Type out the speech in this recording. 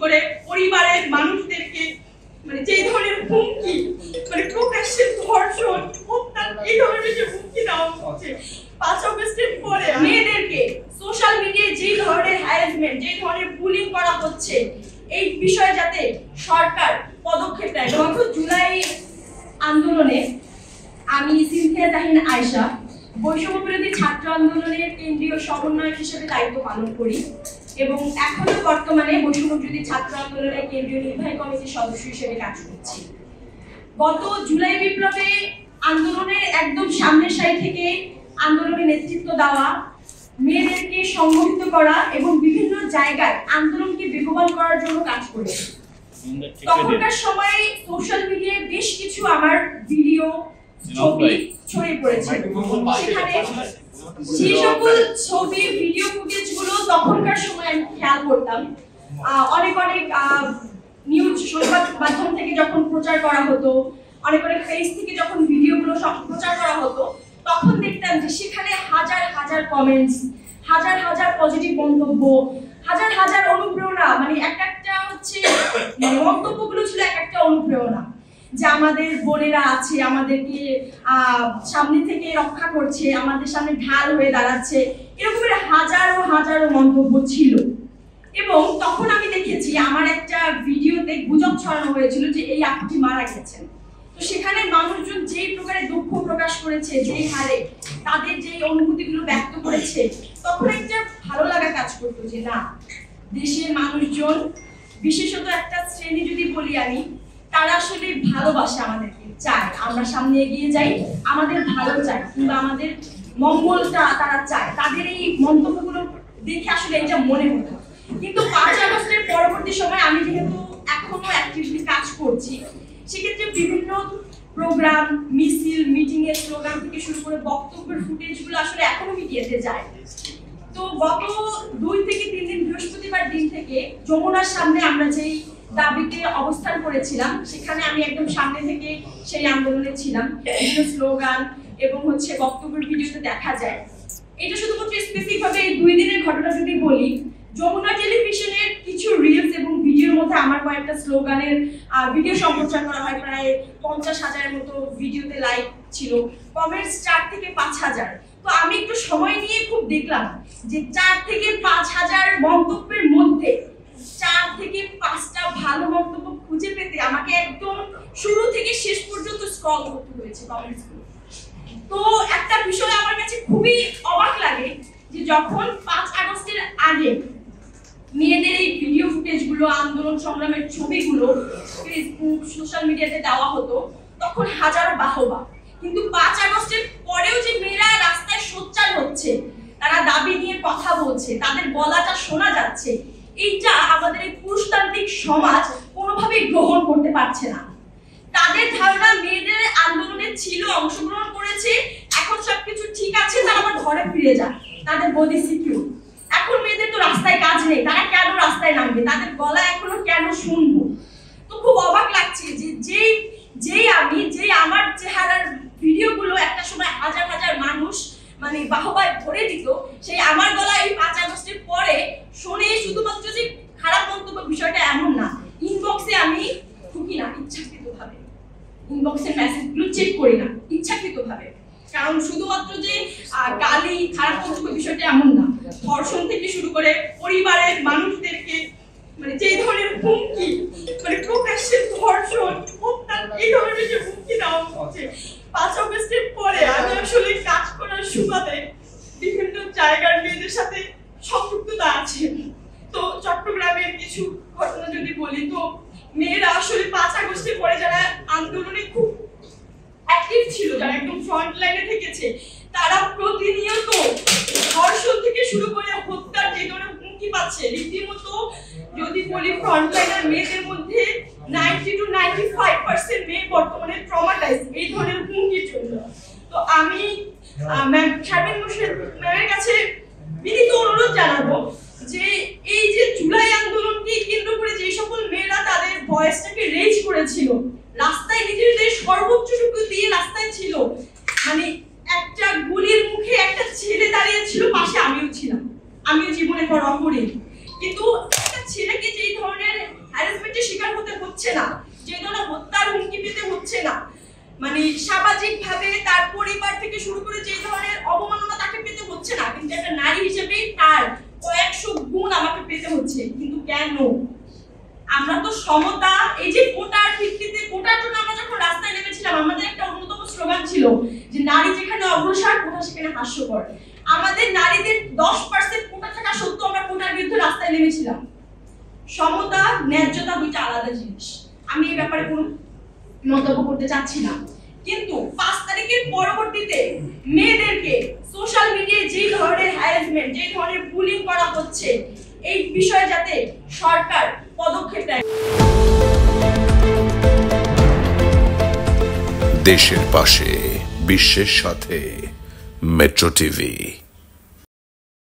করে পরিবারের মানুষদেরকে যেই ধরনের হুমকি প্রকাশ্যে ধর্ষণ হত্যা এই ধরনের যে হুমকি দেওয়া হচ্ছে 5 আগস্টের পরে মেয়েদেরকে সোশ্যাল মিডিয়ায় যে ধরনের হ্যারাসমেন্ট যে ধরনের বুলিং করা হচ্ছে এই বিষয়ে যাতে সরকার পদক্ষেপ নেয়। গত জুলাই আন্দোলনে আমি সিনথিয়া জাহিন আয়েশা বৈষম্য বিরোধী ছাত্র আন্দোলনের কেন্দ্রীয় সমন্বয়ক হিসেবে দায়িত্ব পালন করি এবং এখনো বর্তমানে বৈষম্য বিরোধী ছাত্র আন্দোলনের কেন্দ্রীয় নির্বাহী কমিটির সদস্য হিসেবে কাজ করছি। গত জুলাই বিপ্লবে আন্দোলনের একদম সামনের সারি থেকে আন্দোলনের নেতৃত্ব দেওয়া, মেয়েদেরকে সংগঠিত করা এবং বিভিন্ন জায়গায় আন্দোলনকে বেগবান করার জন্য কাজ করেছি। তখনকার সময়ে সোশ্যাল মিডিয়ায় বেশ কিছু আমার ভিডিও ছবি ছড়িয়ে পড়েছে। সেখানে সেই সকল ছবি ভিডিও ফুটেজ গুলো তখনকার সময় আমি খেয়াল করতাম। অনেক নিউজ সংবাদ মাধ্যম থেকে যখন প্রচার করা হতো, অনেক পেজ থেকে যখন ভিডিওগুলো প্রচার করা হতো, তখন দেখতাম যে সেখানে হাজার হাজার কমেন্টস, হাজার হাজার পজিটিভ মন্তব্য, হাজার হাজার অনুপ্রেরণা, একটা হচ্ছে মন্তব্যগুলো ছিল একটা অনুপ্রেরণা যে আমাদের বোনেরা আছে, আমাদেরকে সামনে থেকে রক্ষা করছে, আমাদের সামনে ঢাল হয়ে দাঁড়াচ্ছে, এরকমের হাজারো হাজারো মন্তব্য ছিল। এবং তখন আমি দেখেছি আমার একটা ভিডিওতে গুজব ছড়ানো হয়েছিল যে এই আপুটি মারা গেছেন। তো সেখানে মানুষজন যেই প্রকারে দুঃখ প্রকাশ করেছে, যেই হারে তাদের যে অনুভূতিগুলো ব্যক্ত করেছে, তখন একটা ভালো লাগা কাজ করতো যে না, দেশের মানুষজন, বিশেষত একটা শ্রেণী যদি বলি আমি, তারা আসলে ভালোবাসে, আমাদেরকে চায় আমরা সামনে এগিয়ে যাই, আমাদের ভালো চায় কিংবা আমাদের মঙ্গলটা তারা চায়। তাদের এই মন্তব্যগুলো দেখে আসলে এটা মনে হতো। কিন্তু 5 আগস্টের পরবর্তী সময় আমি যেহেতু এখনো অ্যাক্টিভলি কাজ করছি, সেক্ষেত্রে বিভিন্ন প্রোগ্রাম, মিছিল, মিটিং এর স্লোগান থেকে শুরু করে বক্তব্যের ফুটেজগুলো আসলে এখনো মিডিয়াতে যায়। তো গত 2 থেকে 3 দিন বৃহস্পতিবার দিন থেকে যমুনার সামনে আমরা যেই দাবিতে অবস্থান করেছিলাম, সেখানে আমি একদম সামনে থেকে সেই আন্দোলনে ছিলাম। বিভিন্ন স্লোগান এবং বক্তব্যের ভিডিওতে দেখা যায়। এটা শুধুমাত্র স্পেসিফিক ভাবে এই 2 দিনের ঘটনা যদি বলি, যমুনা টেলিভিশনের কিছু রিলস এবং ভিডিওর মধ্যে আমার কয়েকটা স্লোগানের ভিডিও সম্প্রচার করা হয়। প্রায় 50,000-এর মতো ভিডিওতে লাইক ছিল, কমেন্টস 4 থেকে 5,000। তো আমি একটু সময় নিয়ে খুব দেখলাম যে 4 থেকে 5,000 মন্তব্যের মধ্যে 4 থেকে 5টা ভালো মন্তব্য খুঁজে পেতে আমাকে একদম শুরু থেকে শেষ পর্যন্ত স্ক্রল করতে হয়েছে কমেন্টসগুলো। তো একটা বিষয় আমার কাছে খুবই অবাক লাগে যে যখন 5 আগস্টের আগে মেয়েদের এই ভিডিও ফুটেজগুলো, আন্দোলন সংগ্রামের ছবিগুলো ফেসবুক, সোশ্যাল মিডিয়াতে দেওয়া হতো, তখন হাজারো বাহবা। কিন্তু 5 আগস্টের পরেও যে মেয়েরা রাস্তায় সোচ্চার হচ্ছে, তারা দাবি নিয়ে কথা বলছে, তাদের গলাটা শোনা যাচ্ছে, এইটা আমাদের এই পুরুষতান্ত্রিক সমাজ কোনোভাবেই গ্রহণ করতে পারছে না। তাদের ধারণা মেয়েদের আন্দোলনে ছিল, অংশগ্রহণ করেছে, এখন সবকিছু ঠিক আছে, তারা আবার ঘরে ফিরে যায়, তাদের বডি সিকিউর। এখন মেয়েদের তো রাস্তায় কাজ নেই, তারা কেন রাস্তায় নামবে, তাদের গলা এখনো কেন শুনবো? তো খুব অবাক লাগছে যে যেই আমার চেহারার ভিডিওগুলো একটা সময় হাজার হাজার মানুষ বাহবায় ভরে দিত, সেই আমার গলা এই 5 আগস্টের পরে শুনে শুধুমাত্র যে খারাপ মন্তব্য, বিষয়টা এমন না। ইনবক্সে আমি ঢুকি না ইচ্ছাকৃতভাবে, ইনবক্সের মেসেজগুলো চেক করি না ইচ্ছাকৃতভাবে, কারণ শুধুমাত্র যে গালি, খারাপ মন্তব্য, বিষয়টা এমন না। ধর্ষণ থেকে শুরু করে পরিবারের মানুষদেরকে যেই ধরনের হুমকি, প্রকাশ্যে ধর্ষণ, হত্যা, এই ধরনের যে হুমকি দেওয়া হচ্ছে 5 আগস্টের পরে আমি আসলে কাজ করার সুবাদে বিভিন্ন জায়গার মেয়েদের সাথে সম্পৃক্ততা আছে। তো চট্টগ্রামের কিছু ঘটনা যদি বলি, তো মেয়েরা আসলে 5 আগস্টের পরে যারা আন্দোলনে খুব অ্যাক্টিভ ছিল, যারা একদম ফ্রন্ট লাইনে থেকেছে, তারা প্রতিনিয়ত ধর্ষণ থেকে শুরু করে হত্যার যে ধরনের হুমকি পাচ্ছে, রীতিমতো যদি বলি ফ্রন্ট লাইনের মেয়েদের মধ্যে 90 to 95% মেয়ে বর্তমানে ট্রমাটাইজ এই ধরনের হুমকির জন্য। তো আমি শারমিন মোর্শেদ ম্যামের কাছে বিনীত অনুরোধ জানাবো যে এই যে জুলাই আন্দোলনকে কেন্দ্র করে যে সকল মেয়েরা তাদের ভয়েসটাকে রেজ করেছিল, রাস্তায় নিজেদের সর্বোচ্চটুকু দিয়ে রাস্তায় ছিল, একটা গুলির মুখে একটা ছেলে দাঁড়িয়ে ছিল, পাশে আমিও ছিলাম, আমিও জীবনে বড় অপরিণ। কিন্তু একটা ছেলেকে যেই ধরনের হচ্ছে না, যে ধরনের হত্যার হুমকি পেতে হচ্ছে না, মানে সামাজিক ভাবে তার পরিবার থেকে শুরু করে যে ধরনের অবমাননা তাকে পেতে হচ্ছে না, কিন্তু একটা নারী হিসেবে তার কয়েকশো গুণ আমাকে পেতে হচ্ছে। কিন্তু কেন? আমরা তো সমতা, এই যে কোটার ভিত্তিতে, কোটার জন্য আমরা যখন রাস্তায় নেমেছিলাম, আমাদের একটা অন্যতম স্লোগান ছিল যে নারী যেখানে অগ্রসর, কোটা সেখানে হাস্যকর। আমাদের নারীদের 10% কোটা থাকা সত্ত্বেও আমরা কোটার বিরুদ্ধে রাস্তায় নেমেছিলাম। সমতা, ন্যায্যতা দুইটা আলাদা জিনিস। আমি এই ব্যাপারে কোনো মন্তব্য করতে চাচ্ছি না, কিন্তু 5 তারিখের পরবর্তীতে মেয়েদেরকে সোশ্যাল মিডিয়ায় যে ধরনের হ্যারাসমেন্ট, যে ধরনের বুলিং করা হচ্ছে, এই বিষয়ে যাতে সরকার পদক্ষেপ নেয়। দেশের পাশে, বিশ্বের সাথে, মেট্রো টিভি।